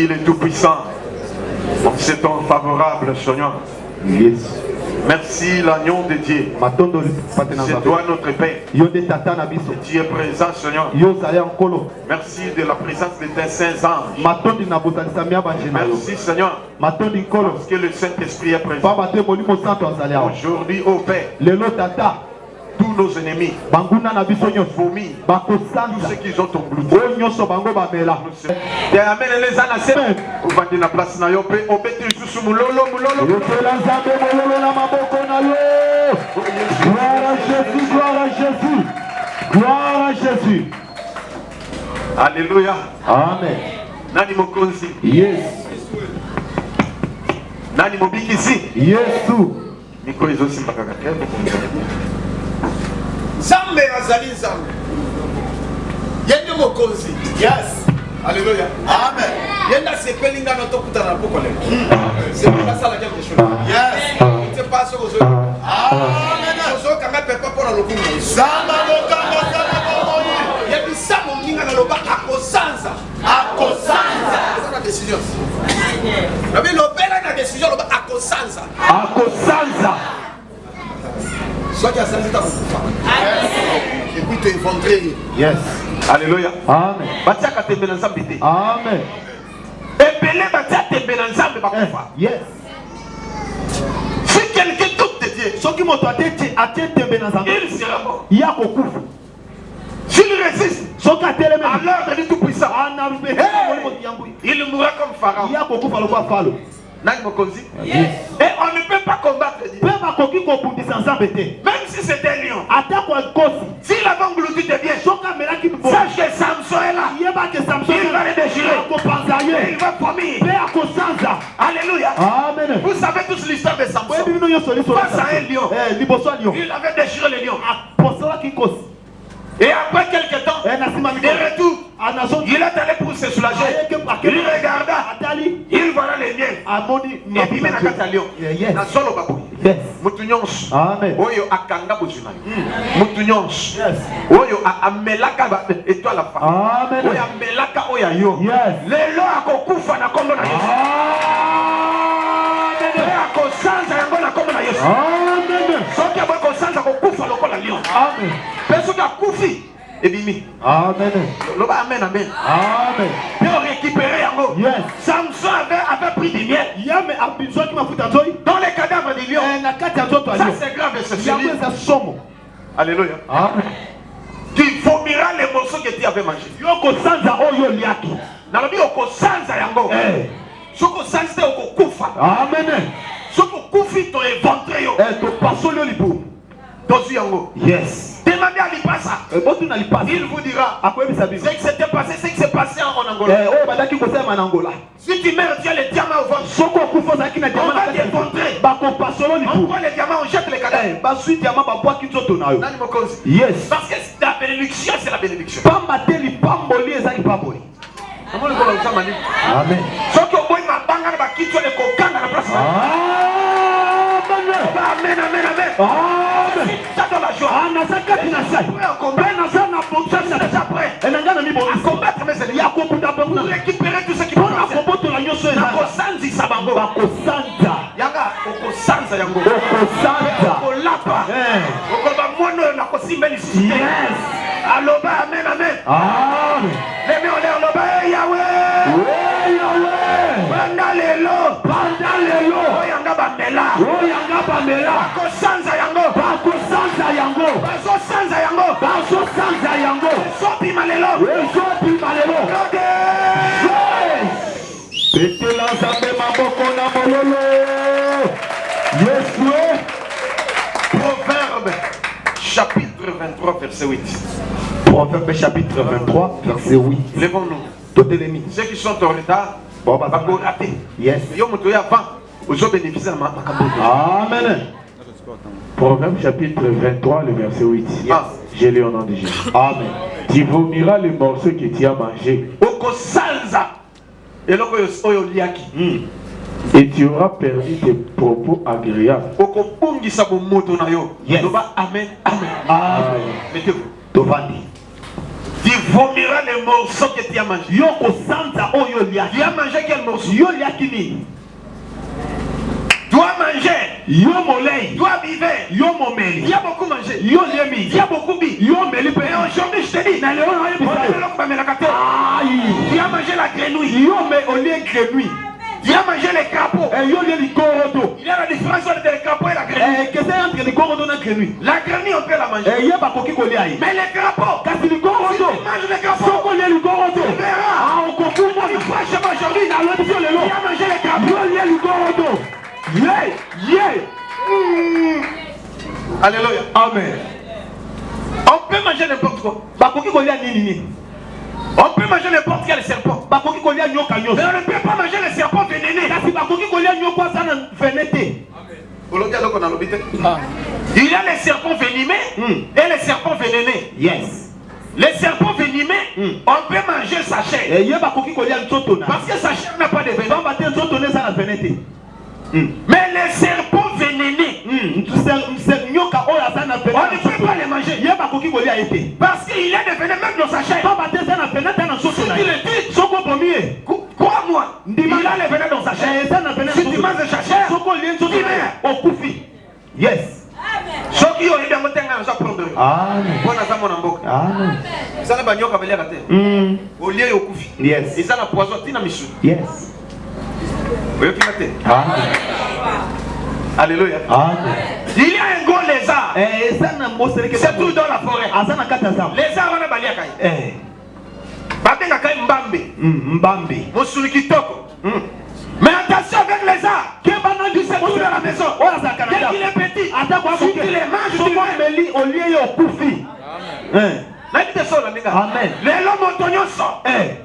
Merci le Tout-Puissant pour ce temps favorable, Seigneur. Yes. Merci l'agneau de Dieu. C'est toi notre Père. Tu es présent, Seigneur. Merci de la présence de tes saints anges. Merci, Seigneur. Parce que le Saint-Esprit est présent. Aujourd'hui, au Père, tous nos ennemis ont vomi tous ceux qui ont englouti. Amen les anasses. Vous vendez la place na yo pe obeti juste mulolo. Gloire à Jésus, gloire à Jésus. Gloire à Jésus. Alléluia. Amen. Nani mokonzi? Yes. Nani mobikisi? Yesu. Miko izo simpaka katebo. Zambe azali zambe. Yende mokonzi. Yes. Alléluia. Amen. Yenda sepelinga no tokuta na poko leo. C'est pas ça la quelque chose. Yes. C'est pas ça aux Amen. Ozo kanga pepa pour la lokumu. Zamba lokanga zamba moyi. Yebi samo ninga na loba akosanza. Akosanza. C'est la décision. La vie l'opéra na décision loba akosanza. Akosanza. Soit qu'il y a ça, c'est à vous. Et puis tu es inventé. Yes. Alléluia. Amen. Batiaka tembe na nzambe te. Amen. Ebele batia tembe na nzambe bakufa. Yes. Si quelqu'un doute de Dieu, il sera mort. S'il résiste, à l'ordre du Tout-Puissant, il mourra comme Pharaon. Et on ne peut pas combattre Dieu. Même si c'était un lion. S'il avait englouti tes biens, sache que Samson est là. Il va les déchirer. Il va vomir. Alléluia. Amen. Vous savez tous l'histoire de Samson. Face à un lion. Il avait déchiré le lion. Et après quelques temps, de retour, il est allé pour se soulager. Il regarda, il voilà les miens. Et puis il m'a dit lion. Na solo baboui. Mutunyons. Oyo akanga bozuna. Mutunyons. Oyo amelaka étoile la femme. Oyo amelaka oya yo. Lelo akokufa na kombo na Yesu. Amen. Akosanza yango na kombo na Yesu. Amen. Soki akosanza akokufa lokola lion. Amen. Personne a koufi et bimi. Amen. Loba amen amen. Amen. Et on récupérait yango. Yes. Samson avait pris du miel. Mais dans les cadavres des lions. Ça c'est grave et c'est fini. Alléluia. Amen. Tu vomiras les morceaux que tu avais mangés. Yoko sanza oyo liaki. Nalobi yoko sanza yango. Soko sanza yoko kufa. Amen. Soko kufi to éventré yo. To pasolo libu. Yes. Demandez à l'Ipasa. Il vous dira ce qui s'était passé, ce qui s'est passé en Angola. Si tu mets les diamants au ventre, on va t'éventrer. On prend les diamants, on jette les cadavres. Yes. Parce que la bénédiction, c'est la bénédiction. Amen. Amen, amen, amen. Amen. Ça dans la joie. Pour récupérer tout ce qui peut amen, amen. Les mains en l'air, Yahweh. Oyanga bamela. Bakosanza yango. Bazosanza yango. Sopima lelo. Petela zambe maboko na mololo. Yesu. Proverbe chapitre 23 verset 8. Proverbe chapitre 23 verset 8. Levons-nous. Ceux qui sont en retard, yes. Amen. Proverbe chapitre 23, le verset 8. Yes. J'ai lu au nom de Jésus. Amen. Tu vomiras les morceaux que tu as mangés. Et tu auras perdu tes propos agréables. Yes. Amen. Amen. Mettez-vous. Tovandi. Tu vomiras les morceaux que tu as mangés. Yo kosanta oyo lia. Tu as mangé quel morceau? Yo lia kini. Tu as mangé. Yo molei. Tu as bivé. Yo momeli. Tu as beaucoup mangé. Yo liemi. Tu as beaucoup bu. Yo meli pe. Et aujourd'hui, je te dis, tu as mangé la grenouille. Yo me olie grenouille. Tu as mangé les crapauds. Yo lie likorodo. Il y a la différence entre les crapauds et la grenouille. Qu'est-ce entre likorodo na grenouille? La grenouille, on peut la manger. Yo ba koki kolia yi. Mais les crapauds, kasi likorodo. si tu manges les crapauds, soko lie likorodo. tu verras. On comprend moi. Franchement, aujourd'hui, Na lo bisio lelo. tu as mangé les crapauds. Yo lie likorodo. Yeah. Alléluia. Amen. On peut manger n'importe quoi. Ba koki kolia nini. On peut manger n'importe quel serpent. Ba koki kolia nyoka nyoka. Mais on ne peut pas manger les serpents vénénés. Kasi ba koki kolia nyoka sana venete. Il y a les serpents venimés et les serpents vénénés. Yes. Les serpents venimés, on peut manger sa chair. Parce que sa chair n'a pas de venin. Mais les serpents vénénés, on ne peut pas les manger. Parce qu'il y a des venins même dans sa chair. Si tu le dis, crois-moi, il a les venins dans sa chair. Si tu manges sa chair, tu meurs. Yes. Ce qui ont été montés dans sa prendre. Amen. Amen. Ça n'a pas de au lieu au koufi. Yes. Et ça n'a poison, tu n'as mis. Yes. Amen. Alléluia. Amen. Il y a un gros lézard. C'est tout dans la forêt. Lézard, on a balayé à Kaye. Batenga Kaye Mbambe. Mbambe. Moussuli Kitoko. Mais attention avec les arts. C'est tout dans la maison. Dès qu'il est petit, si tu les manges, tu meurs. Amen. Les hommes ont tenu ça.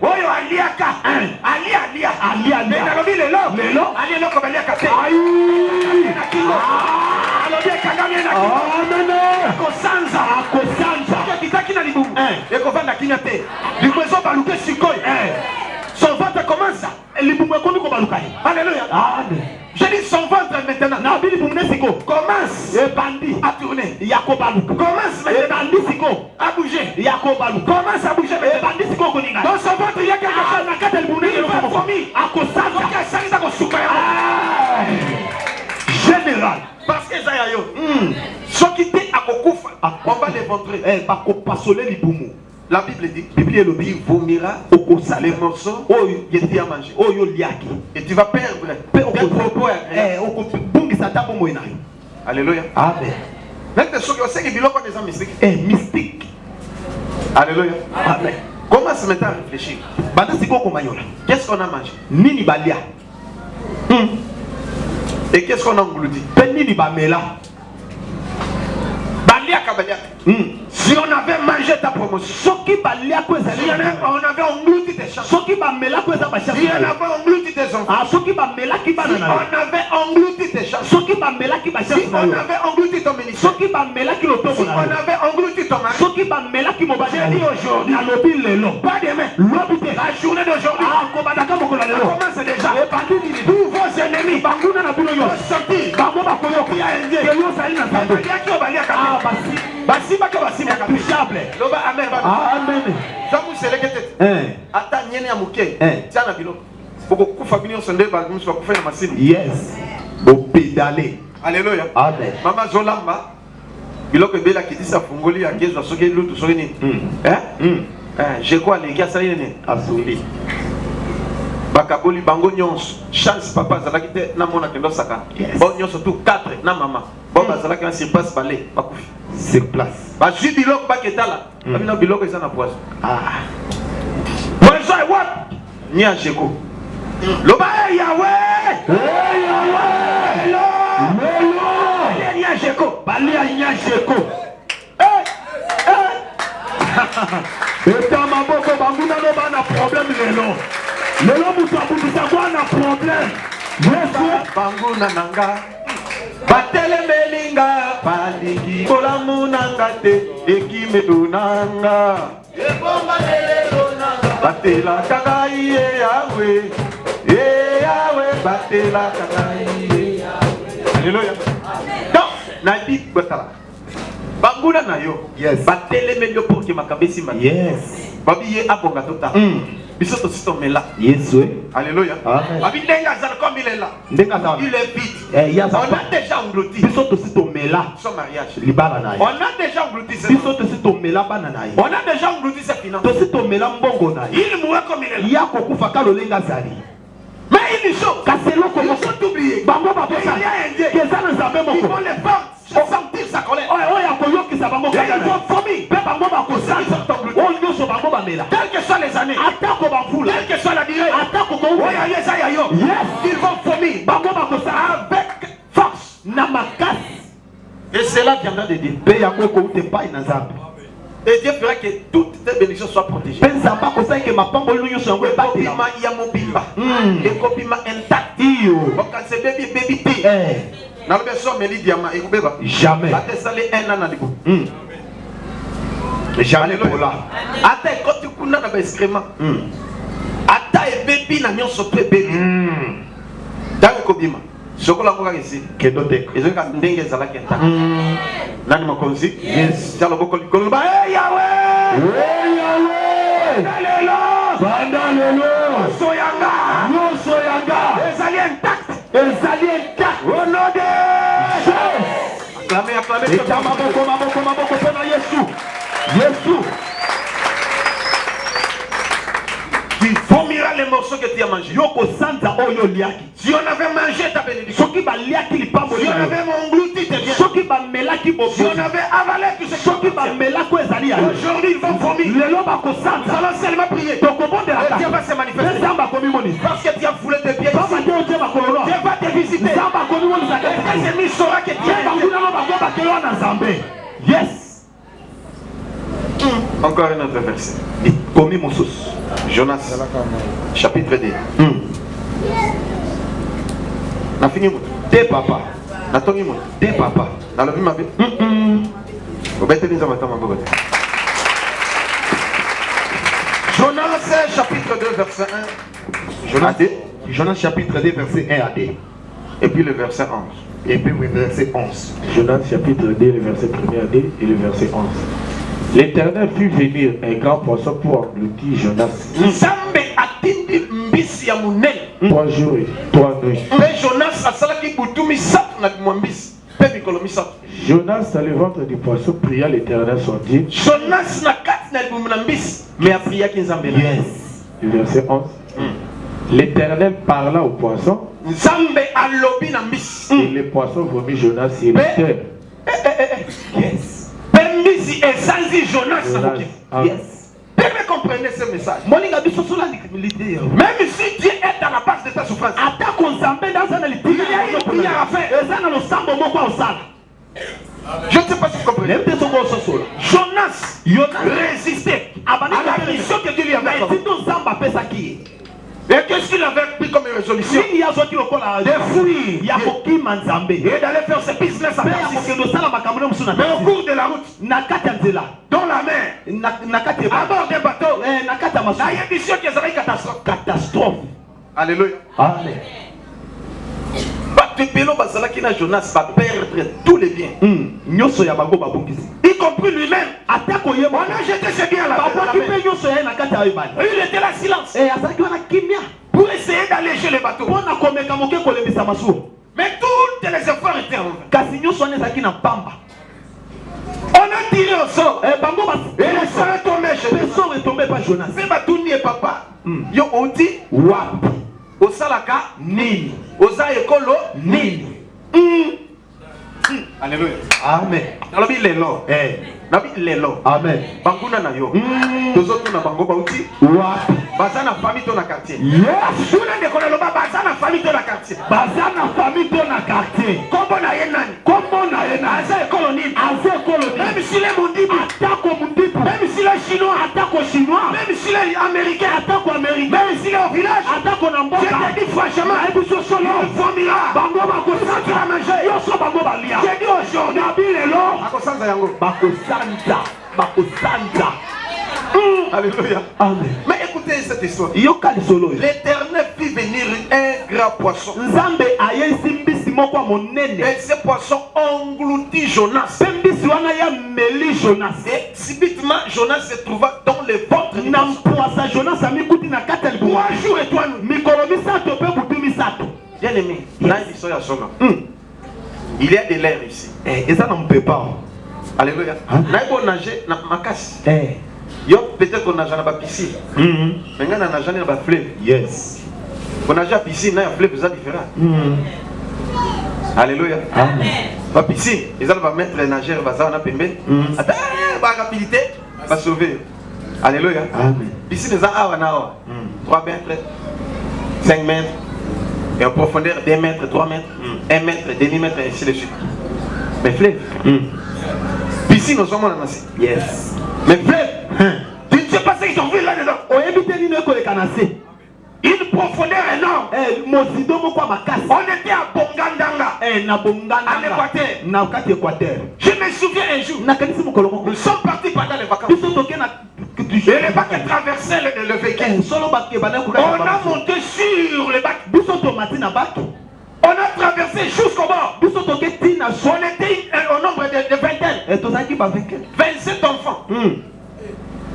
Oyo aliaka. Alia. Mais nalobi les hommes. Alia no kobelia kate. Kosanza. Kitaki na libumu. Et kovanda kinyate. Libuezo baluke sikoi. Son ventre commence. Alléluia. Amen. Je dis son ventre maintenant. Commence à tourner. Commence maintenant à bouger. Commence à bouger maintenant. Dans son ventre, il y a quelque chose. Il va vomir. Général. Parce que ça y a yo. Ce qui t'est à Kokufa, on va l'éventrer. La Bible dit, il vomira les morceaux que tu as mangé. Et tu vas perdre tes propos. Alléluia. Amen. Maintenant, ceux qui savent que des mystiques. Mystique. Alléluia. Amen. Commence maintenant à réfléchir. Qu'est-ce qu'on a mangé? Nini balia. Et qu'est-ce qu'on a englouti? Nini bamela. Si on avait mangé ta promotion, si on avait englouti tes chances, si on avait englouti tes enfants, si on avait englouti tes chances, si on avait englouti ton ministère, si on avait englouti ton mari, j'ai dit aujourd'hui, pas demain, la journée d'aujourd'hui, commence déjà. Tous vos ennemis, vos sortis, intouchable. Amen. Amen. Yes. Alléluia. Amen. Maman Zolamba, biloko bela qui dit ça fungoli à gezo soki lutu soki ni. Je crois les gars ça y est. Asuli. Bakaboli bango nyonso. Chance papa zalaki te na mona kendo saka. Bon nyonso tout 4 na maman. Bon bazalaki na surpasse balé bakufi. Sur place. Ba ju biloko baketala. Abina biloko isa na poison. Poison est what? Nia Jeko. Loba Yahweh. Yahweh. Nia Jeko. Balia Nia Jeko. Eta maboko banguna no bana problème lelo. Lelo mutu abundisa kwa na problème. Yesu banguna nanga. Batele melinga paliki kolamu nanga te ekimedonanga. Ebomba lelo nanga. Batela kagai Yahweh. Yahweh batela kagai Yahweh. Alléluia. Donc, Nabi Botala. Banguna na yo. Yes. Bateleme yo pour que makabesi ma. Yes. Babi ye abonga tota. Bisoto sito mela. Yes, oui. Alléluia. Amen. Babi denga zala comme il est là. Il est vide. On a déjà englouti. Bisoto sito mela. Son mariage. Libala na. On a déjà englouti ses Bisoto sito mela bana na. On a déjà englouti ses finances. To sito mela mbongo na. Il mourra comme il est là. Yako kufa lolenga zali. Mais il dit chaud. Kaselo ko Ils sont oubliés. bango ba Il y a un Dieu. Ils vont les faire sentir sa colère. Ils vont vomir. Quelles que soient les années, quelle que soit la durée, ils vont vomir avec force. Et cela viendra de Dieu. Et Dieu fera que toutes tes bénédictions soient protégées. Et copima intact. Jamais. Jamais pour là. Ata ekoti kuna na excrément. Ata ebebi na nyonso pe bebi. Tango kobima. Sokola ngoka ici. Kedote. Ezoka ndenge ezala kenta. Nani makonzi? Yes. Talo boko likolo ba Yahweh. Yahweh. Bandalelo. Soyanga. No soyanga. Ezali intact. Ezali intact. Au nom de Jésus. Acclamez. Et maboko pena Yesu. Yesu. Tu vomiras les morceaux que tu as mangés. Yoko santa oyo liaki. Si on avait mangé ta bénédiction, Soki ba liaki li pambo. si on avait englouti tes biens, Soki ba melaki bo. si on avait avalé tout ce que Soki ba melako ezali ya. aujourd'hui ils vont vomir. Lelo ba ko Nous santa. allons seulement prier. Tokomonde la Dieu va se manifester. Samba komi moni. Parce que tu as foulé tes pieds Papa ici. Dieu Dieu ba kololo. Dieu va te visiter. Samba komi moni Et zakati. tes ennemis sauront que tu Dieu ba es. kuna no ba ko ba kelo na Nzambe. Yes. Encore un autre verset. Komi mosus. Jonas, chapitre 2. Na fini moto. Te papa. Na tongi moto. Te papa. Na lobi mabe. Obete liza matama bogote. Jonas chapitre 2 verset 1. Jonas chapitre 2 verset 1 à 2. Et puis le verset 11. Et puis le verset 11. Jonas chapitre 2, le verset 1 à 2 et le verset 11. L'Éternel fit venir un grand poisson pour engloutir Jonas. Nzambe atindi mbisi ya munene. 3 jours et 3 nuits. Mais Jonas asalaki butu misato na mwambisi. Pe mikolo misato. Jonas, dans le ventre du poisson, pria l'Éternel son Dieu. Jonas na kati na libumu na mbisi. Mais apriaki Nzambe na. Yes. Le verset 11. L'Éternel parla au poisson. Nzambe alobi na mbisi. Et le poisson vomit Jonas sur la terre. Yes. Mbisi esanzi Jonas. Yes. Vous comprenez ce message. Même si Dieu est dans la base de ta souffrance, il y a une prière à faire. Je ne sais pas si vous comprenez. Jonas résistait à la mission que Dieu lui avait accordée. Et qu'est-ce qu'il avait pris comme résolution? De fuir et d'aller faire ses business à Tarsis. Mais au cours de la route, dans la mer, à bord des bateaux, il y a une mission qui est une catastrophe. Alléluia. Amen. Jonas va perdre tous les biens, y compris lui-même. On a jeté ses biens là-bas. Il était là silence pour essayer d'alléger les bateaux. Mais toutes les efforts étaient en vain. On a tiré au sort et le sang est tombé chez lui. C'est Batouni et papa. Yo oti wapi osalaka nini oza ekolo nini. Alléluia. Amen. Nalobi lelo. Nabi lelo. Amen. Banguna na yo. Tozoto na bango bauti. Wapi. Baza na famille to na quartier. Yes. Tuna de kola loba baza na famille to na quartier. Baza na famille to na quartier. Kombo na ye nani? Kombo na ye nani? Aza ekolo nini? Aza ekolo nini? Même s'il est mondibu. Atako mundibu. Même s'il est chinois. Atako chinois. Même s'il est américain. Atako américain. Même s'il est au village. Atako na mboka. Je te dis franchement, il vomira. Bango bako tu vas manger. Yoso bango balia. J'ai dit aujourd'hui. Nabilelo. Akosanza yango. Bako santa. Bako santa. Alléluia. Amen. Mais écoutez cette histoire. Yoka lisolo. L'Éternel fit venir un grand poisson. Nzambe ayesi mbisi Et ces poissons engloutit Jonas. Et subitement, Jonas se trouva dans le ventre du poisson. 3 jours et 3 nuits. Bien aimé, il y a de l'air ici. Et ça n'en peut pas. Alléluia. Naïbo nager na makasi. Yo peut-être qu'on nage dans la piscine. Mais on nage dans la fleuve. Yes. On nage à piscine, dans la fleuve, c'est différent. Alléluia. Amen. La piscine, ils vont mettre les nageurs, ils vont pembe. Attends, la rapidité va sauver. Alléluia. Amen. Piscine, ils ont 3 mètres, 5 mètres. Et en profondeur, 2 mètres, 3 mètres, 1 mètre, demi-mètre, et ainsi de suite. Mais fleuve. Piscine, nous sommes en Anassi. Yes. Mais fleuve. Tu ne sais pas ce qu'ils ont vu là-dedans. Une profondeur énorme. On était à Bongandanga. En Équateur. Je me souviens un jour. Nous sommes partis pendant les vacances. Et les bacs traversaient le véhicule. On a monté sur le bac. On a traversé jusqu'au bord. On était au nombre de vingtaine. 27 enfants.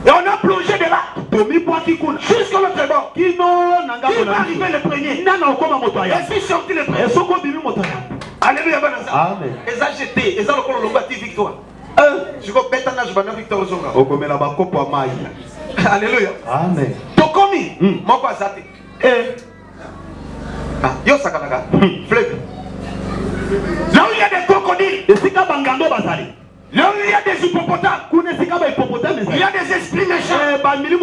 Et on a plongé de là jusqu'à l'autre bord. Qui va arriver le premier? Je suis sorti le premier. Alléluia. Amen. Ils ont jeté. Ils ont le combattu victoire. Je vais péter je vais victoire au zonga. Alléluia. Amen. Tokomi. Moko azate. Yo sakalaka. Fleuve. Là où il y a des crocodiles. Là où il y a des hippopotames, il y a des esprits méchants, il y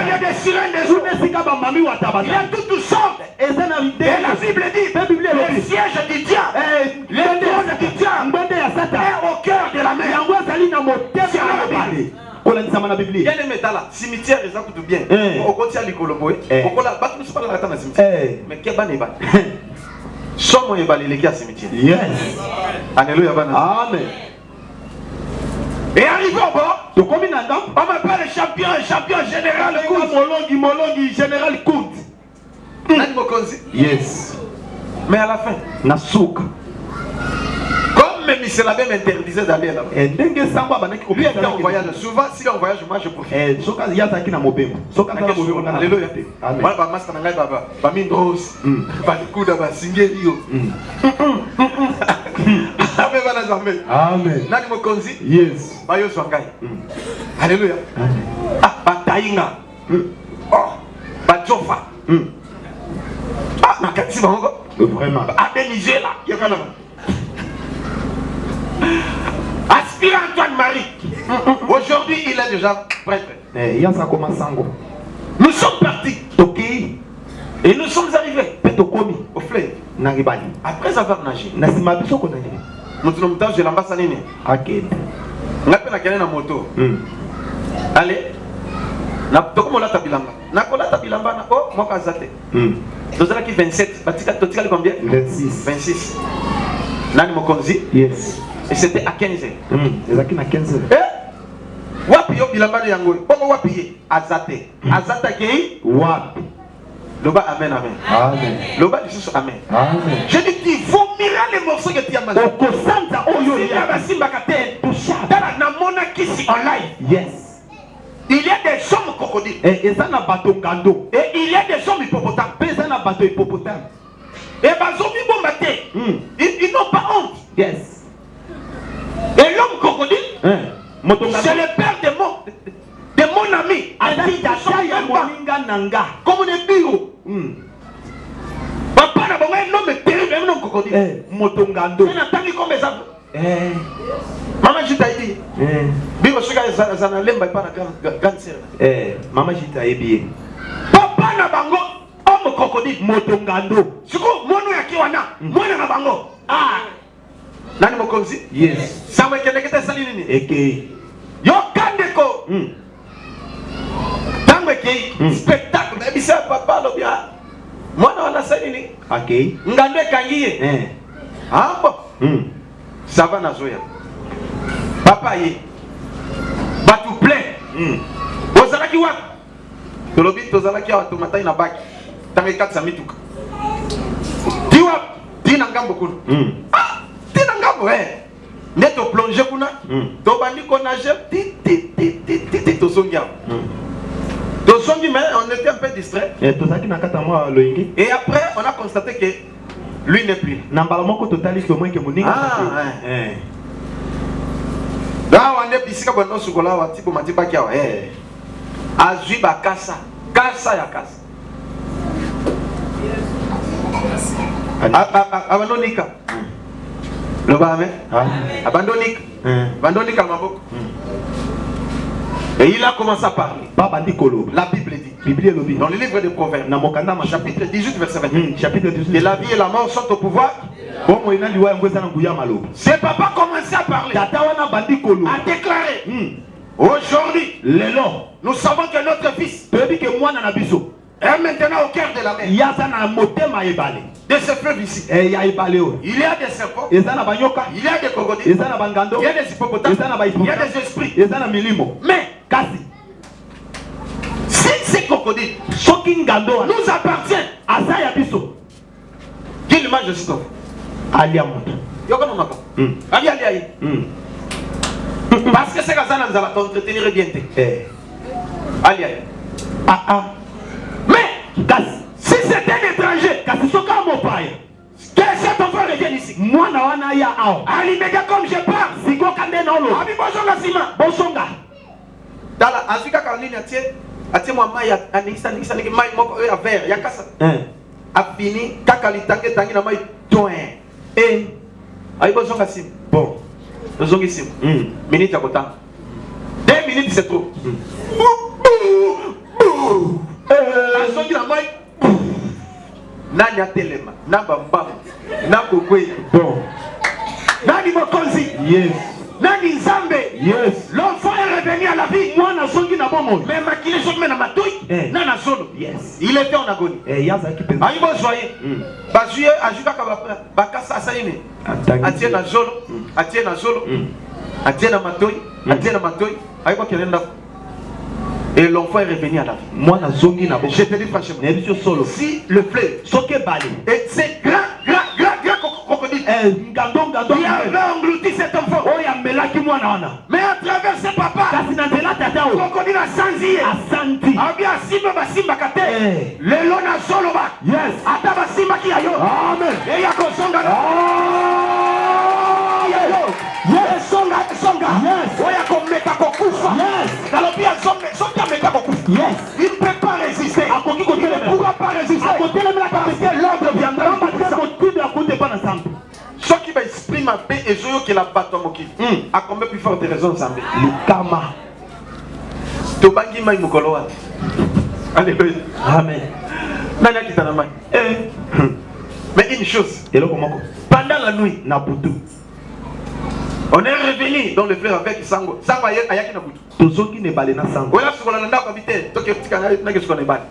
a des sirènes des eaux, il y a toutes sortes. Et la Bible dit, le siège du diable, le trône du diable est au cœur de la mer. Bien les métal là, cimetière, ils ont tout bien. Au côté de l'Ikoloboé, au côté de la cimetière. Mais qu'est-ce que c'est? Somme est balayé les cimetière. Yes. Alléluia. Amen. Et arrivé au bord, on m'appelle le champion général Molongi général Kout. Yes. Mais à la fin, Nasuka. comme même il la même interdisait d'aller là-bas. Lui était en voyage. Souvent, s'il est en voyage, moi je profite. Alléluia. Moi, je master nangai baba, bamindros, balikuda basingelio. Amen. Nani mokonzi? Yes. Bayo swangai. Alléluia. Ah, batainga. Oh, bajofa. Ah, nakati bango. Vraiment. Abenisé là, yakana. Aspirant Antoine Marie. Aujourd'hui, il est déjà prêtre. Nous sommes partis. Et nous sommes arrivés au fleuve. Après avoir nagé. Nous sommes dans l'ambassade. On a fait la moto. Allez. Nous avons 27. Combien? 26. 26. Nani Mokonzi? Yes. Et c'était à 15 heures. C'est à 15 heures. Wapi yo bilamba yango. Pourquoi wapi? Azate. Azate qui? Wapi. Loba amen amen. Amen. Loba Jesus amen. Amen. Je dis tu vomiras les morceaux que tu as mangé. Okosanta oyo ya basimba kate. Dala na mona kisi en live. Yes. Il y a des hommes crocodiles. Et ça n'a pas ton gando. Et il y a des hommes hippopotames. Et ça n'a pas ton hippopotame. Et bazomi bombaté. Ils n'ont pas honte. Yes. Et l'homme crocodile, c'est le père de mon ami. Comme on est bio. Papa n'a pas un homme terrible, un homme crocodile. Motongando. C'est Nathalie comme les hommes. Maman, je t'ai dit. Bio, je suis un lemba pas la grande sœur. Maman, je t'ai dit. Papa n'a pas un homme crocodile. Motongando. C'est quoi? Moi, nous, y'a qui moi, n'a pas bango. Ah. Nani mokonzi? Yes. Samuel kenekete sali nini? Eke. Yo kandeko. Tango eke spectacle. Ebi sa papa lo bien. Mwana wana sali nini? Okay. Ngande kangiye. Ambo. Ça va na zoya. Papa ye. Batu plein. Ozalaki wa. Tolobi tozalaki wa tomatai na baki. Tango 400 mituka. Diwa tina ngambo kuna. Ah, tina ngambo ne to plonger kuna. To bandi ko nager ti to songia. To songi mais on était un peu distrait. Et to saki na kata moi loingi. Et après on a constaté que lui n'est plus. Na mbalamo ko totaliste au moins que moninga. Là on est bisika bono sukola wa tipo matiba kia azui bakasa kasa ya kasa. Abandonika. Le bame. Abandonika. Abandonika maboko. Et il a commencé à parler. La Bible dit. Dans le livre des Proverbes. Chapitre 18 verset 21. Chapitre 18. Et la vie et la mort sont au pouvoir. C'est papa commencé à parler. A déclaré. Aujourd'hui, nous savons que notre fils est maintenant au cœur de la mer. De ce fleuve ici. Il y a des serpents. Il y a des crocodiles. Il y a des hippopotames. Il y a des esprits. Mais si ces crocodiles nous appartiennent, qui le mange de ce parce que c'est que ça nous va t'entretenir bien. Mais si c'est un étranger, que cet enfant revienne ici. Alléluia comme je parle. Abi bosonga sima. Bosonga. Dala Afrika Caroline atie moi mai anisa ni mai moko ya vert ya kasa. Afini kaka litange tangi na mai toin. Abi bosonga sima. Bon. Bosonga sima. Minute à kota. 2 minutes c'est trop. Azongi na mai. Nani atelema, namba mbamu, nako kwe. Bon. Nani mokonzi? Yes. Nani nzambe? Yes. L'enfant est revenu à la vie. Moi na songi na bomo. Mais makile songi na matoi. Nana solo. Yes. Il était en agonie. Yaza ki penza. Aïbo joye. Bazuye ajuka bakasa asaine. Atie na zolo, atie na zolo. Atie na matoi, atie na matoi. Aïbo kelenda. Et l'enfant est revenu à la vie. Je te dis franchement, si le fleuve et c'est grand crocodile, il avait englouti cet enfant. Mais à travers ce papa, le crocodile a senti. Le lona soloba. Yes. Ataba simba ki ayo. Amen. Et ya kosonga. Yes. Songa. Yes. Oya komeka kokufa. Yes. Galopia songa meka kokufa. Yes. Il ne peut pas résister. Il ne pourra pas résister. Parce que l'ordre viendra. Ce qui va exprimer ma paix et joyeux que la batte moki. A combien plus forte raison ensemble. Le karma. Tobangi mai mukoloa. Alléluia. Amen. Nani akitana mai. Mais une chose. Pendant la nuit, Nabutu. On est revenu dans le fleuve avec Sango. Sango ayaki Nabutu. Tozoki ne balé na Sango. Ola sukola nda ko bité. Toke tikana na ke sukola bal.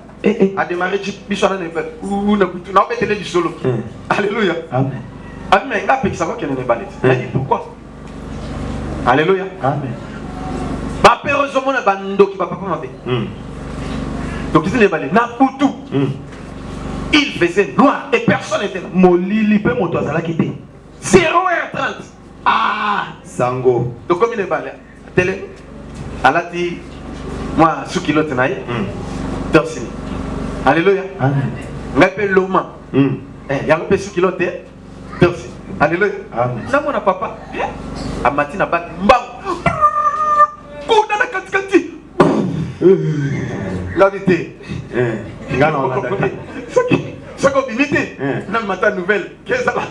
A démarré bisona ne fait. Ou Nabutu na betele du solo. Alléluia. Amen. Amen. Nga pe Sango ke ne balé. Pourquoi? Alléluia. Amen. Ba perozo mona bando ki papa mabe. Donc il ne balé Nabutu. Il faisait noir et personne n'était là. Molili pe moto azala kité. 0h30. Ah, Sango. Donc comme il est balé, télé, alati, moi, sous kilote naïe, dorsini. Alléluia. Amen. M'appelle Loma. Il y a un peu sous kilote, dorsini. Alléluia. Amen. N'a mon papa. A matin à battre, mbam. Kouda na katikati. La vérité. Gana on a daté. Ce qu'on imite, dans le matin nouvelle, qu'est-ce que ça va?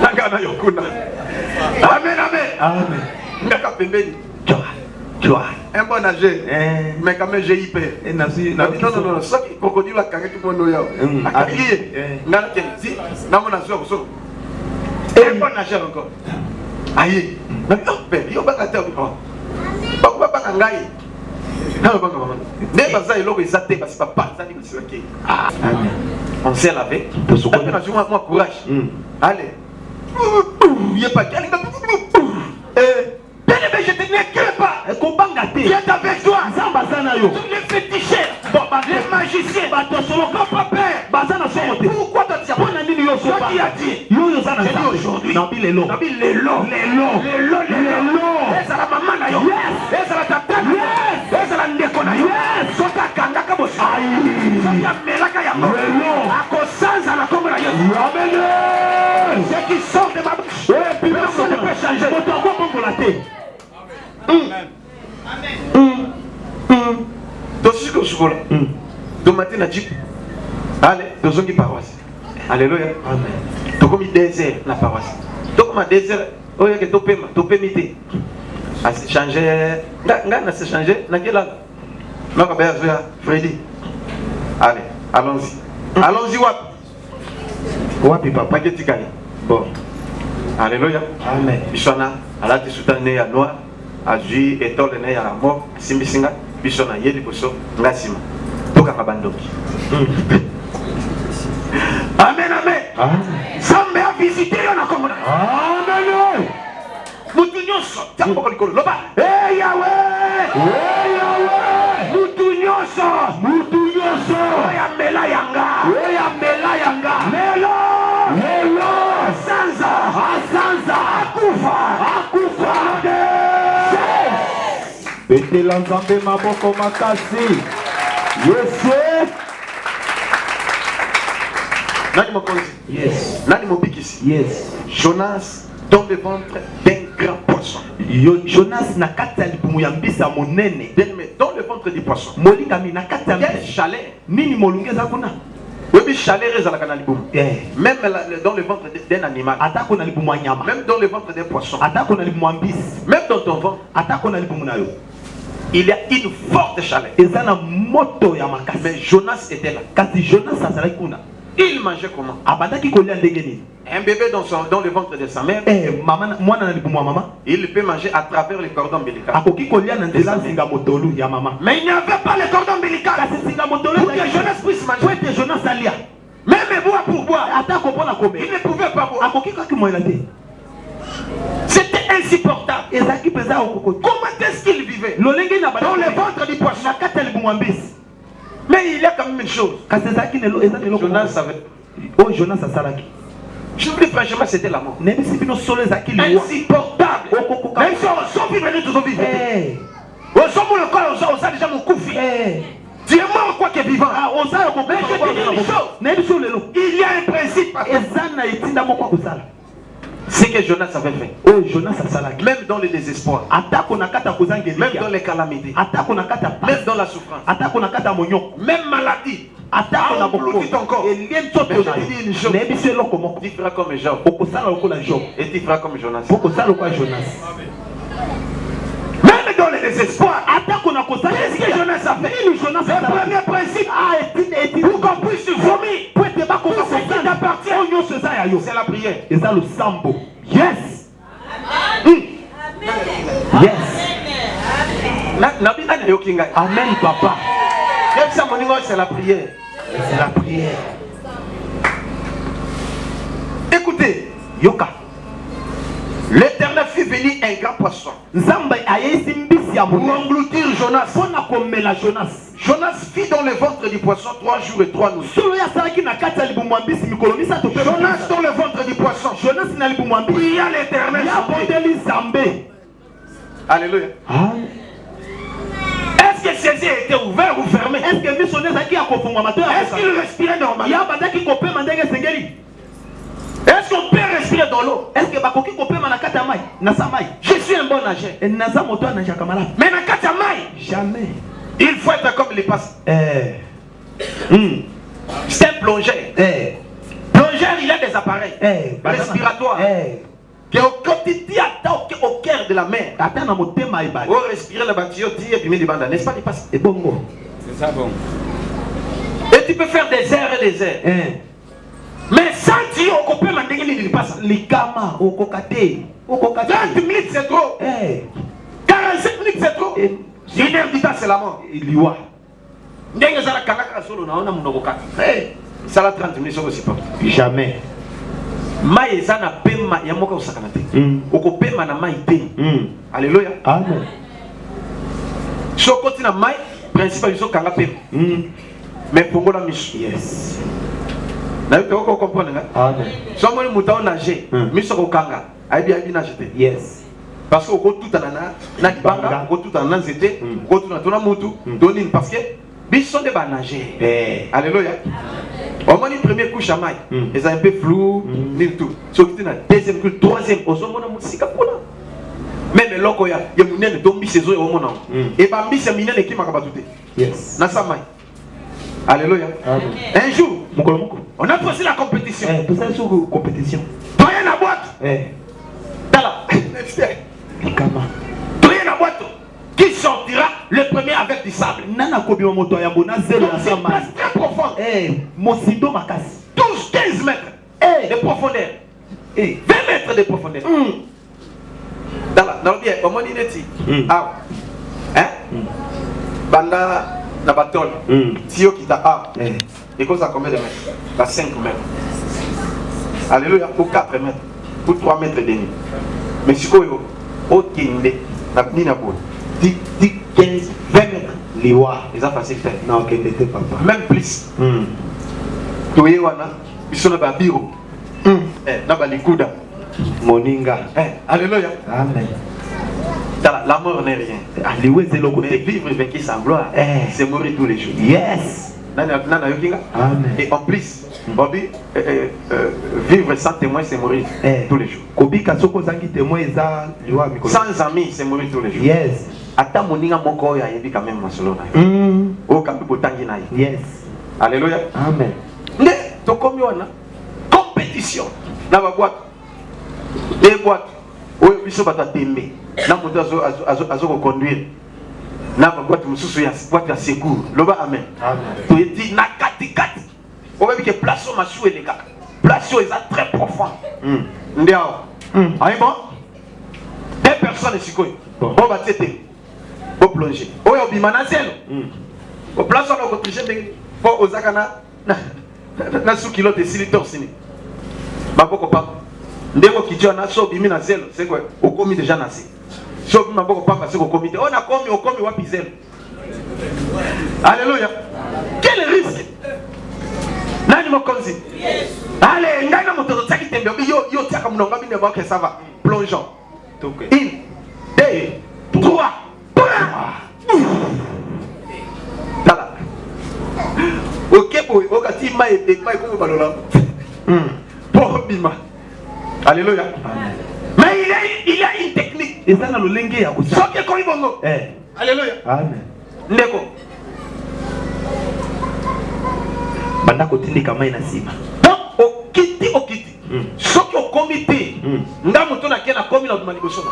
Nagana yokuna. Amen, amen. Amen. Ngaka pembeni. Un bon nageur. Mais quand même j'ai hyper. Non, ça qui crocodile a carré tout le monde. Ngana kenzi. Namo nageur so. Un bon nageur encore. Aïe. Mais oh père, yo baka te ko. Baka ngai. Non, baka maman. Mais baza eloko ezate parce papa ça dit que c'est Amen. On s'est lavé. Moi courage. Allez. Il n'y a pas de je te n'inquiète pas. Viens avec toi. Tous les féticheurs, les magiciens, pourquoi toi tu as qui a dit aujourd'hui eza la maman na yo eza la tata na yo eza la ndeko na yo soki akangaka bosi soki amelaka yango akosanza na kombo na yo. Ce qui sort de ma bouche personne ne peut changer. Dosi kosukola domate na jip ale dozongi paroisse. Alléluia. Amen. Tokomi désert na paroisse. Tokoma désert oyo ke topema topemite. Asi changer nga na se changer na kela. Maka ba ya Freddy. Allez, allons-y. Allons-y wapi papa ketikali. Bon. Alléluia. Amen. Bishona alati soutane ya noir azui etole ne ya mort simbisinga bishona yeli boso ngasima. Toka kabandoki. Amen, amen. Zambe a visité yon komona. Amen. Mutu nyonso tambo kolikolo loba. Eh Yahweh. Eh Yahweh. Mutu nyonso. Oya mela yanga. Melo. Asanza. Akufa. Betela nzambe maboko makasi. Yes. Nani mokonzi? Yes. Nani mobikisi? Yes. Jonas dans le ventre d'un grand poisson. Jonas na kati ya libumu ya mbisa monene. Dans le ventre du poisson. Molingami na kati ya quel chalet? Nini molungeza kuna? Oui, chalet ezalaka na libumu. Même dans le ventre d'un animal. Atako na libumu ya nyama. Même dans le ventre d'un poisson. Atako na libumu ya mbisi. Même dans ton ventre. Atako na libumu na yo. Il y a une forte chaleur. Ezana moto ya makasi. Mais Jonas était là. Kasi Jonas azalaki kuna. Il mangeait comment? Abandaki kolia ndenge nini? Un bébé dans le ventre de sa mère. Maman mwana na libumu ya mama. Il peut manger à travers le cordon ombilical. Akoki kolia na nzela singa motolu ya mama. Mais il n'y avait pas le cordon ombilical. Kasi singa motolu pour que Jonas puisse manger. Pour que Jonas alia. Même boire pour boire. Atako pona comer. Il ne pouvait pas boire. Akoki kaki moela te. C'était insupportable. Comment est-ce qu'il vivait? Dans le ventre du poisson. Mais il y a quand même une chose. Jonas savait. Oh, Jonas a salaki. Je vous dis franchement, c'était la mort. Insupportable. Même si on s'en vivait, nous vivons. On s'en fout le corps, on s'en déjà mon koufi. Tu es mort quoi que vivant. Mais je te dis une chose. Il y a un principe. C'est que Jonas avait fait. Oh, Jonas a salaki. Même dans le désespoir. Même dans les calamités. Même dans la souffrance. Même maladie. Engloutit ton corps. Mais je te dis une chose. Tu feras comme Job. Et tu feras comme Jonas. Même dans le désespoir. Qu'est-ce que Jonas a fait? Le premier principe. Pour qu'on puisse vomir. C'est qui t'appartient. C'est la prière. Yes. Yes. Amen, papa. C'est la prière. C'est la prière. Écoutez, Yoka. L'Éternel fit venir un grand poisson pour engloutir Jonas. Jonas vit dans le ventre du poisson 3 jours et 3 nuits. Jonas dans le ventre du poisson. Pria l'Éternel. Alléluia. Est-ce que ses yeux étaient ouverts ou fermés? Est-ce qu'il respirait normalement? Est-ce qu'on peut respirer dans l'eau? Est-ce que bakoki kopema na kata mai? Na samai. Je suis un bon nageur. Et naza moto na jakamala. Mais na kata mai, jamais. Il faut être comme les passants. C'est un plongeur. Plongeur, il a des appareils respiratoires. Qui au quotidien, au cœur de la mer. Oh, respirer le bâtiment, et puis n'est-ce pas les passants? Et bongo. C'est ça bon. Et tu peux faire des airs et des airs. Mais sans Dieu, on peut m'en dégainer du passant. Les kamas, au kokate. 30 minutes c'est trop. 45 minutes c'est trop. 1 heure du temps c'est la mort. Liwa. Ndenge za la kanaka solo na ona munoko kaka. Ça la 30 minutes aussi pas. Jamais. Mai ezana pema ya moka usakana te. Oko pema na mai te. Alléluia. Amen. Soko tina mai principal iso kanga pema. Mais pongo la misu. Yes. Vous comprenez? Amen. Si vous avez nagé, mais si vous avez nagé. Yes. Parce que vous avez tout en banga, vous tout en anzété, vous tout en motu, donine parce que ils sont des nagés. Alléluia. Au moins une première couche à maille, ils sont un peu flou, ni tout. Sauf que la deuxième couche, troisième, au sommet de musique pour là. Même le loco ya, il y a une de tombi saison au monde. Et bambi c'est mine qui m'a capaté. Yes. Nasa maille. Alléluia. Un jour, on a posé la compétition. Tout ça sur la compétition. Toi la boîte. Tala. Toi la boîte. Qui sortira le premier avec du sable? Nana kobi moto ya bona zéro à sa main. Très profond. Mosindo makas. 12-15 mètres de profondeur. 20 mètres de profondeur. Dans le bien, comment on dit? Ah. Hein? Banda na batol. Tio qui t'a et quoi ça combien de mètres? 5 mètres. Alléluia, pour 4 mètres, pour 3 mètres et demi. Mais si vous au Kinde, na Nina Boul, 10, 15, 20 mètres. Liwa. Ils ont facile faire. Non, que t'étais papa. Même plus. Toye wana, ils sont dans le bureau. Dans le Likuda. Moninga. Alléluia. Amen. La mort n'est rien. Mais vivre vaincu sans gloire, c'est mourir tous les jours. Yes. Amen. Et en plus, Bobby, vivre sans témoin, c'est mourir tous les jours. Sans amis, c'est mourir tous les jours. Yes. Ata moninga moko ya yebi quand même masolo na. O kambi botangi na. Yes. Alléluia. Amen. Ne to komi wana compétition na ba boîte. Des boîtes. Oyo biso bata tembe. Na moto azo ko conduire. Na ba boîte mususu ya boîte ya secours. Loba amen. Amen. To eti na kati. O veut que place au masu eleka. Place au est très profond. Ndiao. Aïe bon. Des personnes sikoy. Bon ba tete. Pour plonger. Oh, il y a un zèle. Au place où on a triché, pour aux akana, na sous kilo de silito sini. Ma boko papa. Ndeko kijo na so bimi na zèle, c'est quoi? Au commis déjà nasi. So bimi ma boko papa c'est au comité. On a commis au commis wapi zèle. Alléluia. Quel risque? Nani mo konzi? Allez, ngana mo to tsaki tembe yo tsaka mnonga bine ba que ça va. Plongeons. 1 2 3 Tala. Ok, boy, okati mai comme balola. Pour bima. Alléluia. Mais il y a une technique. Et ça, dans le lingue, il y a aussi. Soki ko ibongo. Alléluia. Amen. Ndeko. Banda kotindi kama ina sima. Donc, okiti. Soki au comité. Ndamu to na kena komi na maliboso na.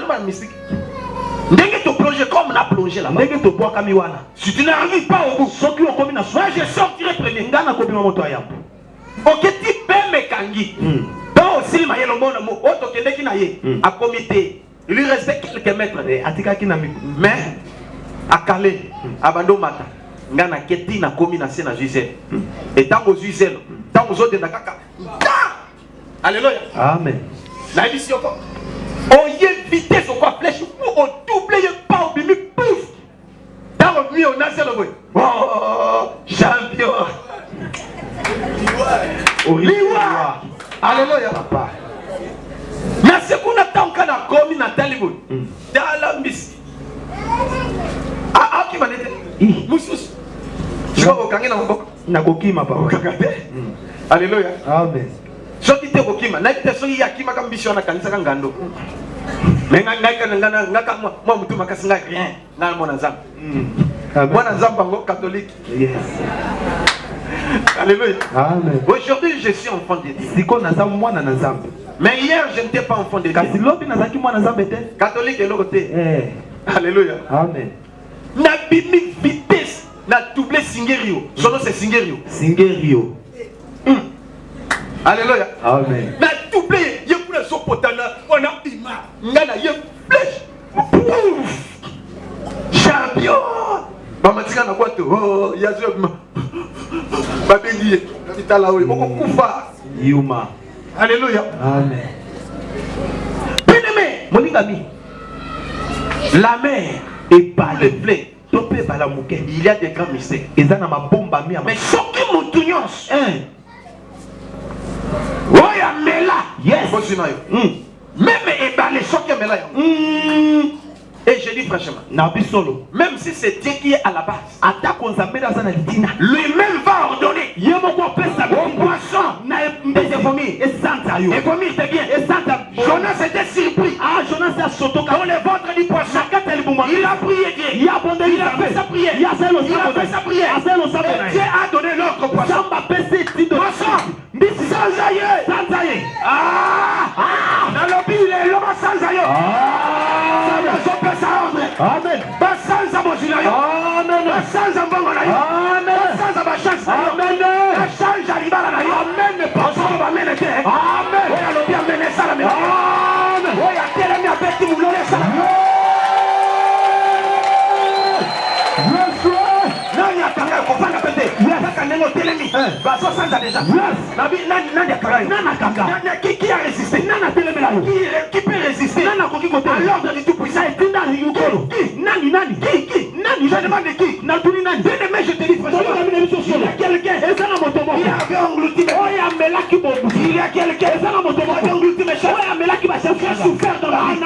Na mystique. Ndenge to plonger comme on a plongé là-bas. Ndenge to bois kamiwana. Si tu n'arrives pas au bout, soki o komi na moi je sortirai premier. Ngana kobi moto ayambo. Oketi pembe kangi. Donc aussi ma yelo mona mo auto kendeki na ye à comité. Il lui restait quelques mètres. Atika ki na mais à Calais, à Bando Mata. Ngana keti na komi na se na Gisèle. Et tant aux Gisèle, tant aux autres de Nakaka. Alléluia. Amen. La émission quoi? On y est vitesse au quoi flèche pour au double et pas au bimi pouf. Dans le milieu on a c'est le bruit. Oh champion. Liwa. Alléluia papa. Mais c'est qu'on attend qu'on a commis na Talibou. Dans la miss. Ah qui va l'aider? Moussous. Je vais au kangi na mboko. Na kokima papa. Alléluia. Amen. Soki te kokima, na te soki yakima kama bisho na kanisa kangando. Menga ngaka moi mutu makasi ngaka rien. Na mona nzambe. Mona nzambe ngo catholique. Yes. Alléluia. Amen. Aujourd'hui je suis enfant de Dieu. Siko na za mwana na nzambe. Mais hier je n'étais pas enfant de Dieu. Kasi lobi na zaki mwana nzambe te. Catholique et lokote. Alléluia. Amen. Na bimi vitesse na doublé Singerio. Son nom c'est Singerio. Singerio. Alléluia. Amen. Na doublé, il y a pour la sopotana, on a ima. Ngana y a flèche. Champion. Mama tika na kwato. Oh, ya zo ma. Babengi. Itala we. Oko kufa. Yuma. Alléluia. Amen. Bien-aimé, moningami. La mer et pas le blé. Topé balamuke. Il y a des grands mystères. Ezana ma bomba mi ama. Mais soki Moutunios. Oya mela. Yes. Même les chocs qui mela. Et je dis franchement, même si c'est Dieu qui est à la base, lui-même va ordonner aux poissons des familles. Et familles, c'est bien. Jonas était surpris. Dans le ventre du poisson, il a prié Dieu. Il a fait sa prière. Et Dieu a donné l'ordre au poisson. Poisson, sans aïe. Dans le Bible, l'homme sans aïe. Amen. Basanza bozinayo. Amen. Basanza mbongolayo. Amen. Basanza bachance. Amen. Basanza libala nayo. Amen. Basanza bamenete. Amen. Oya lobi amene sala me. Amen. Oya tele mi abeti mulole sala. Yes. Nani atanga kopanga pete. Yaka nengo tele mi. Baso sanza déjà. Yes. Nabi nani akarai. Nana kanga. Nani qui a résisté. Nana tele me la. Qui peut résister. Nana koki kote. À l'ordre du tout puissant. Nani, je demande qui? Natuni Nani. Bien-aimé, je te dis, frère. Il y a quelqu'un. Il avait englouti. Il y a quelqu'un. Il avait englouti mes chats. Il a souffert dans la vie.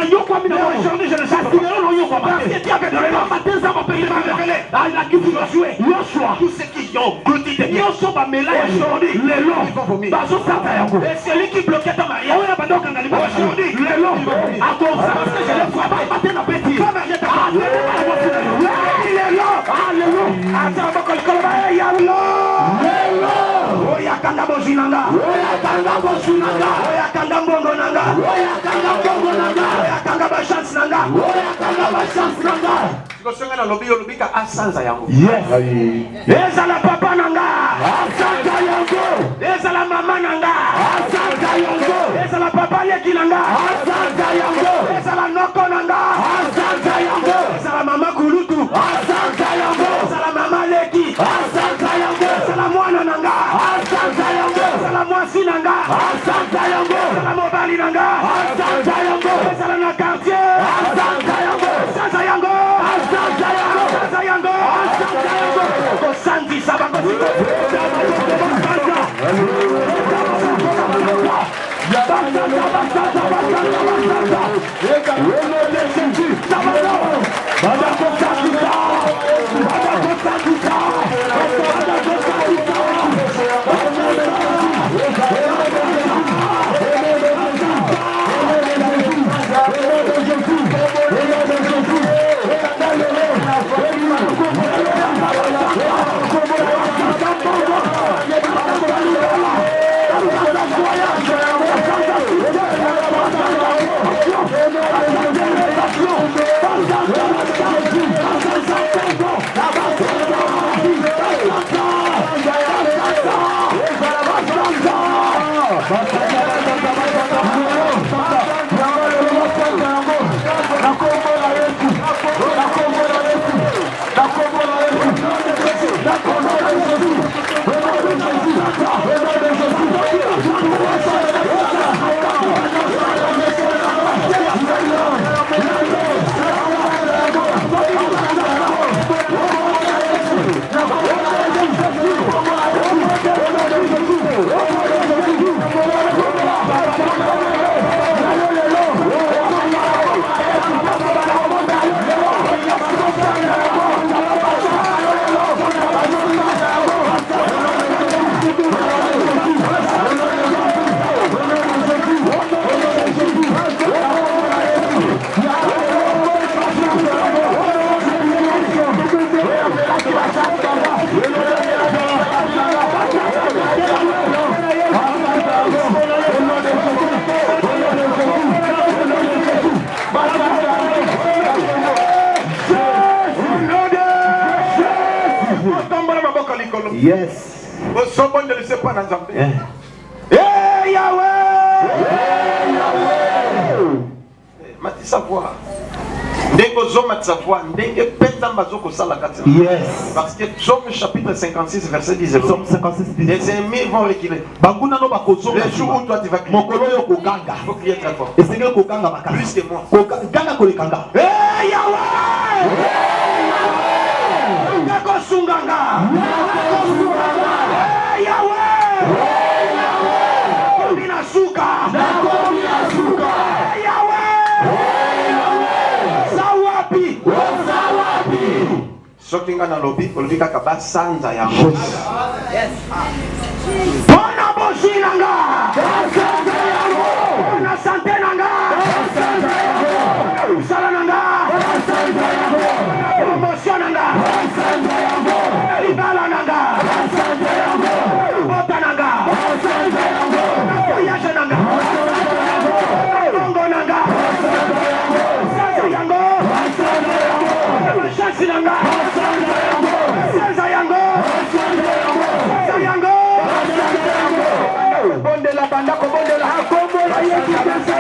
Aujourd'hui, je ne sais pas. Parce que tu avais donné l'homme. Il m'a révélé. Il a qui vous jouer. Tous ceux qui ont englouti tes biens. Aujourd'hui, les longs vont vomir. Et celui qui bloquait ton mariage. Aujourd'hui, les longs vont vomir. À cause parce que je l'ai frappé. Il est là. Alléluia. Attends, il y a l'eau. Oya kanda bozinanga. Oya kanda bozinanga. Oya kanda mbongonanga. Oya kanda mbongonanga. Oya kanda bachance nanga. Oya kanda bachance nanga. Sikosonga na lobi olobika asanza yango. Yes. Eza la papa nanga. Asanza yango. Eza la mama nanga. Asanza yango. Eza la papa leki nanga. Asanza yango. Eza la noko nanga. Asanza yango. Eza la mama kulutu. Asanza yango. Eza la mama leki. Asanza yango. Eza la mwana nanga. Asanza yango. Eza la mwasi nanga. Asanza yango. Eza la mobali nanga. Asanza yango. Eza la na quartier. Asanza yango. Asanza yango. Asanza yango. Asanza yango. Asanza yango. Kosanti sabako. Yes. Someone ne sait pas dans Zambie. Eh Yahweh. Mati savoir. Ndeko zoma savoir. Ndenge penza mazoko sala kati. Yes. Parce que Psaume chapitre 56 verset 10. Psaume 56 dit. Les ennemis vont reculer. Banguna no bakozo. Les jours où toi tu vas crier. Mokolo yo kokanga. Il faut crier très fort. Et Seigneur kokanga makanga. Plus que moi. Kokanga kolikanga. Eh Yahweh. Ndeko sunganga. Ndeko sunganga. Soki nga na lobi, olobi kaka basanza yango. Pona bosi nanga, basanza yango. Pona sante nanga, basanza yango. Pona usala nanga, basanza yango. Pona promotion nanga, basanza yango. Pona libala nanga, basanza yango. Pona bota nanga, basanza yango. Pona voyage nanga, basanza yango. Pona bongo nanga, basanza yango. Basanza yango, basanza yango. Pona chance nanga. Bondela banda ko bondela ha kombo la yesu basanza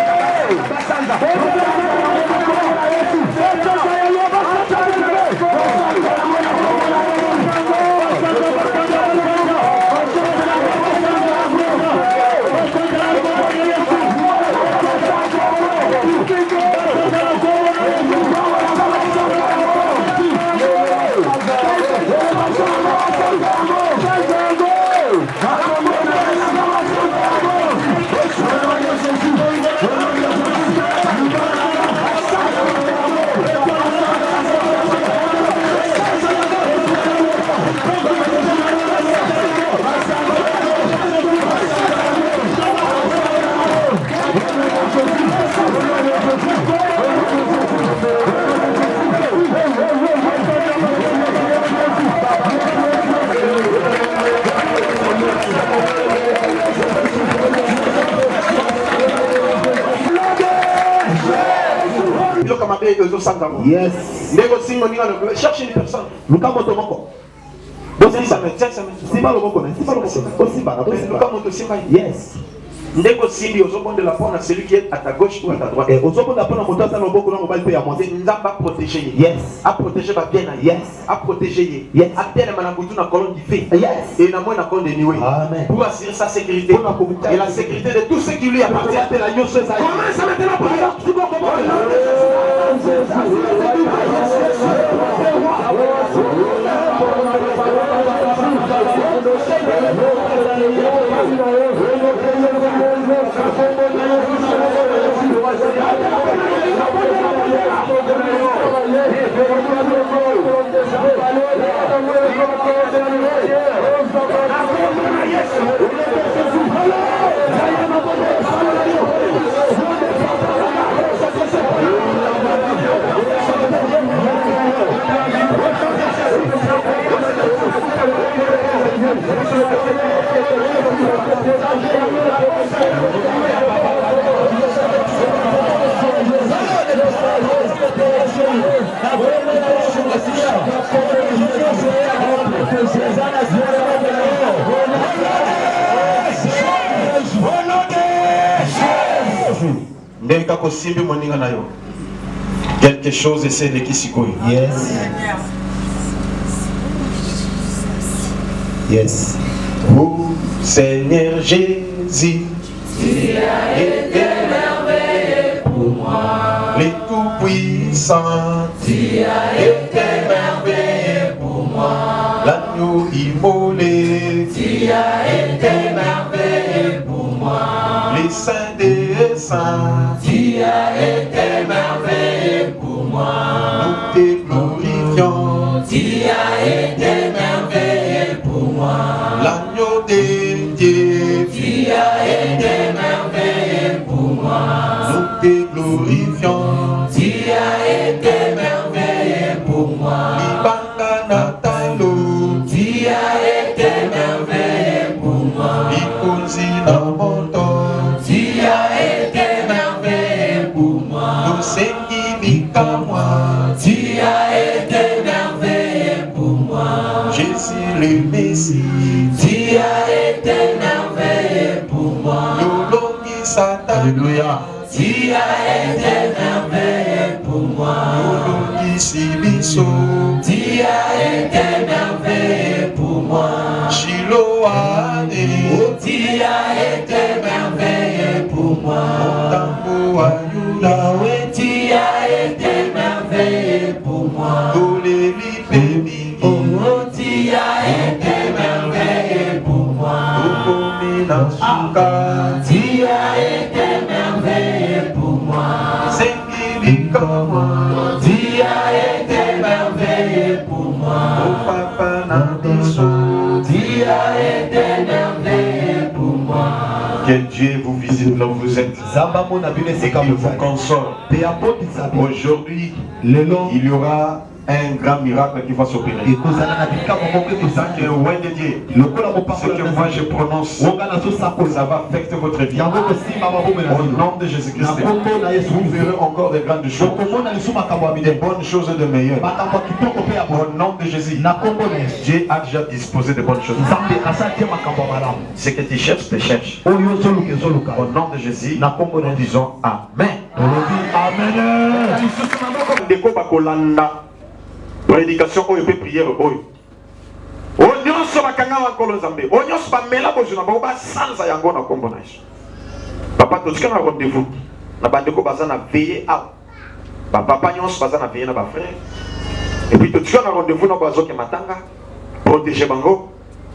Yes. Cherche une personne. Yes. Ndeko Simbi ozobondela pona celui qui est à ta gauche ou à ta droite. Et ozobonda pona moto asala loboko na mobali pe ya monte. Nzamba protéger. Yes. A protéger ba bien na. Yes. A protéger. Yes. A bien na butu na colonne du feu. Yes. Et na moi na colonne de nuée. Amen. Pour assurer sa sécurité et la sécurité de tout ce qui lui appartient. Commence maintenant pour quelque chose essaie de kisikoy. Yes. Yes. Oh Seigneur Jésus, tu as été merveilleux pour moi. Les tout-puissants, tu as été merveilleux pour moi. L'agneau immolé, tu as été merveilleux pour moi. Les saints des saints, tu as été merveilleux pour moi. Nous te glorifions, tu as été merveilleux pour moi. L'agneau de Dieu, tu as été merveilleux pour moi. Nous te glorifions, tu as été merveilleux pour moi. Libanga Natalo, tu as été merveilleux pour moi. Likonzi Namoto, tu as été merveilleux pour moi. Nosengi Bikamwa, tu as été merveilleux pour moi. Jésus le Messie, tu as été merveilleux pour moi. Lolongi Satan, alléluia. Tu as été merveilleux pour moi. Lolongi Sibiso, tu as été merveilleux pour moi. Shiloane, tu as été merveilleux pour moi. Otambo Ayula, tu as été merveilleux pour moi. Doleli Baby, tu as été merveilleux pour moi. de là où vous êtes et qu'il vous console. Aujourd'hui, il y aura un grand miracle qui va s'opérer. Ce que moi je prononce, ça va affecter votre vie. Au nom de Jésus-Christ, vous verrez encore des grandes choses, des bonnes choses et de meilleures. Au nom de Jésus, Dieu a déjà disposé de bonnes choses. Ce que tu cherches, te cherche. Au nom de Jésus, nous disons Amen. Amen. Prédication oyo pe prière oyo. Onyonso bakanga bakolo nzambe. Onyonso bamela bozuna ba sanza yango na kombo na Yesu. Papa totika na rendez-vous. Na bandeko bazana veiller à. Papa nyonso bazana veiller na ba frère. Et puis totika na rendez-vous na bazoke matanga. Protéger bango.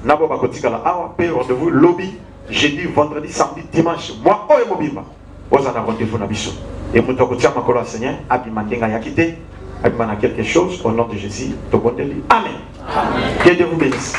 Na bo bakotika la awa pe rendez-vous lobby jeudi, vendredi, samedi, dimanche. Moi oyo mobimba. Ozana rendez-vous na biso. Et muto kotia makolo Seigneur abimandenga yakite. Avec quelque chose au nom de Jésus. Amen. Que Dieu vous bénisse.